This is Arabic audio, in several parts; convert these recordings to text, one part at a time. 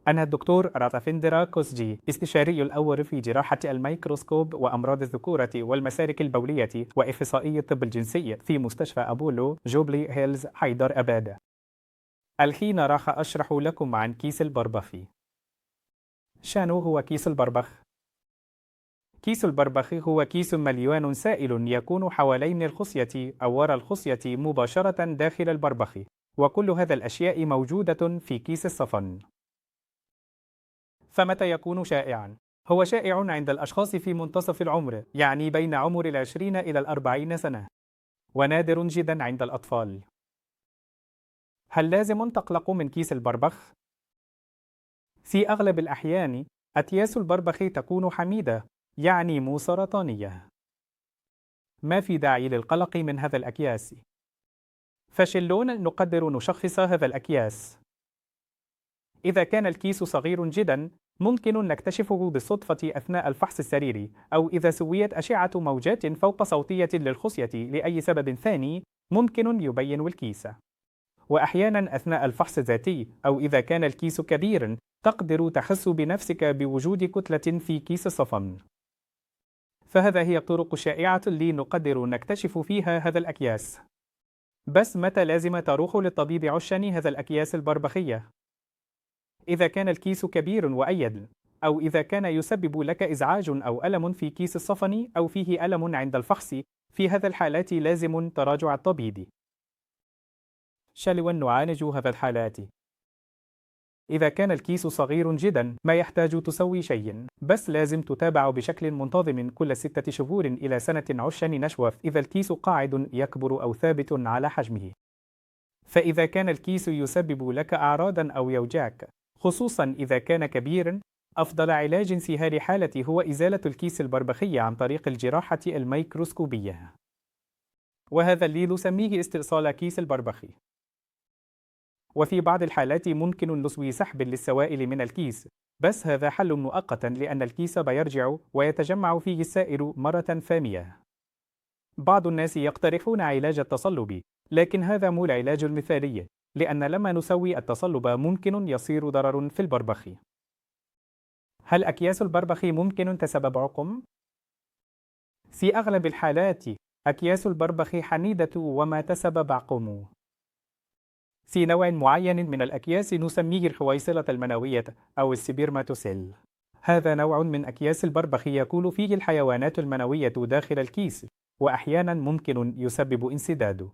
أنا الدكتور راتافيندرا كوسجي، استشاري الأول في جراحة الميكروسكوب وأمراض الذكورة والمسالك البولية وإخصائي الطب الجنسي في مستشفى أبولو جوبلي هيلز حيدر أباد. الحين راح أشرح لكم عن كيس البربخ. شنو هو كيس البربخ؟ كيس البربخ هو كيس مليان سائل يكون حوالين الخصية أو وراء الخصية مباشرة داخل البربخ، وكل هذا الأشياء موجودة في كيس الصفن. فمتى يكون شائعاً؟ هو شائع عند الأشخاص في منتصف العمر، يعني بين عمر 20 إلى 40 سنة، ونادر جداً عند الأطفال. هل لازم تقلق من كيس البربخ؟ في أغلب الأحيان، أكياس البربخ تكون حميدة، يعني مو سرطانية. ما في داعي للقلق من هذا الأكياس. فشلون نقدر نشخص هذا الأكياس؟ إذا كان الكيس صغير جدا، ممكن نكتشفه بالصدفة أثناء الفحص السريري، أو إذا سويت أشعة موجات فوق صوتية للخصية لأي سبب ثاني ممكن يبين الكيس. وأحيانا أثناء الفحص الذاتي، أو إذا كان الكيس كبيرا، تقدر تحس بنفسك بوجود كتلة في كيس الصفن. فهذا هي الطرق الشائعة اللي نقدر نكتشف فيها هذا الأكياس. بس متى لازم تروح للطبيب عشان هذا الأكياس البربخية؟ إذا كان الكيس كبير وأيد، أو إذا كان يسبب لك إزعاج أو ألم في كيس الصفن، أو فيه ألم عند الفحص، في هذا الحالات لازم تراجع الطبيب. شلون نعالج هذا الحالات؟ إذا كان الكيس صغير جدا ما يحتاج تسوي شيء، بس لازم تتابع بشكل منتظم كل 6 شهور إلى سنة عشان نشوف إذا الكيس قاعد يكبر أو ثابت على حجمه. فإذا كان الكيس يسبب لك أعراضا أو يوجعك، خصوصا إذا كان كبيرا، أفضل علاج انسهال حالة هو إزالة الكيس البربخي عن طريق الجراحة الميكروسكوبية، وهذا اللي نسميه استئصال كيس البربخ. وفي بعض الحالات ممكن نسوي سحب للسوائل من الكيس، بس هذا حل مؤقتا لأن الكيس بيرجع ويتجمع فيه السائل مرة ثانية. بعض الناس يقترحون علاج التصلب، لكن هذا مو العلاج المثالي، لأن لما نسوي التصلب ممكن يصير ضرر في البربخ. هل أكياس البربخ ممكن تسبب عقم؟ في أغلب الحالات، أكياس البربخ حميدة وما تسبب عقم. في نوع معين من الأكياس نسميه الحويصلة المنوية أو السبيرماتوسيل. هذا نوع من أكياس البربخ يكون فيه الحيوانات المنوية داخل الكيس، وأحيانا ممكن يسبب انسداد.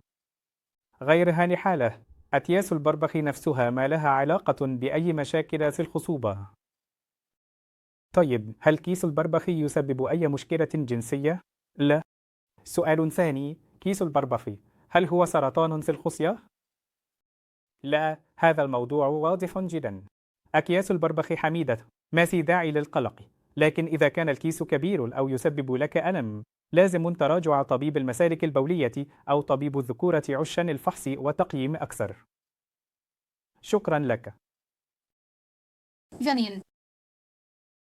غير هذه حالة، أكياس البربخ نفسها ما لها علاقة بأي مشاكل في الخصوبة. طيب، هل كيس البربخ يسبب أي مشكلة جنسية؟ لا. سؤال ثاني، كيس البربخ هل هو سرطان في الخصية؟ لا، هذا الموضوع واضح جدا. أكياس البربخ حميدة، ما في داعي للقلق، لكن إذا كان الكيس كبير أو يسبب لك ألم، لازم تراجع طبيب المسالك البولية أو طبيب الذكورة عشان الفحص وتقييم أكثر. شكرا لك. جميل.